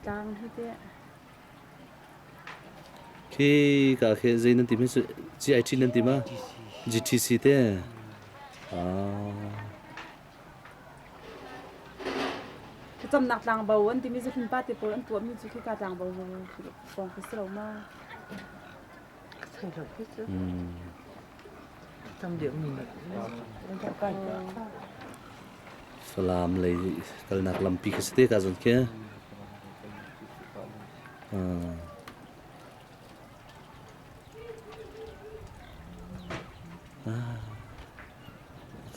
tang hết đấy khi cả khi dây nên tìm hết sự GIT nên tìm á GTC thế chăm nạc tang bầu anh tìm mình giúp ba tiếp anh tuột mình giúp cái tang bầu còn cái sầu mà thành thật hết chứ trong điểm mình salam lấy cái nạc làm pi cái sте cái gì kia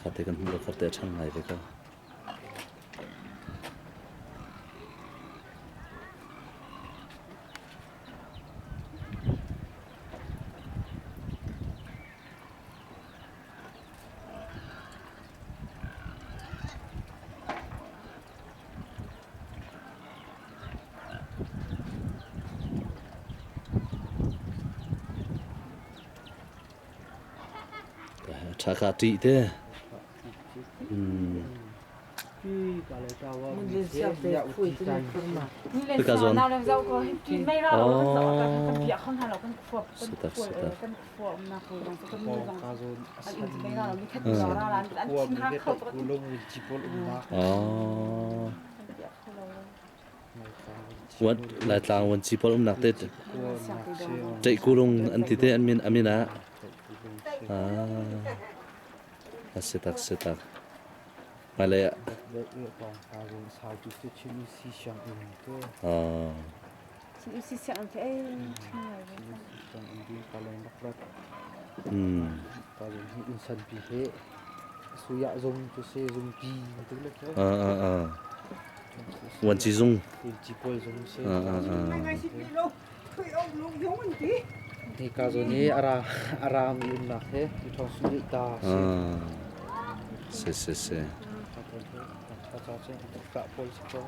khát cái mua khát cái chăng này vậy cơ Hakha trị thế mình lên xe về khui cái này không mà cái cá rôn nào làm rau có chín mấy rau cái việc không hay là cái phuộc cái phuộc mà phuộc bằng cái mưa bằng anh in mấy rau mình cắt rau ra là anh chín hắc không có what lại tangวันจีพอลนักเตะใจกูลงอันที่เตะอันมินะsetakมาเลยอ่ะsi sang thế insan pi he suya zong to se zong pi tu le kyoวันจีซุงji pol zong se ni ka zo ni ara mi un na he tu thong su ni ta se ka pol se ko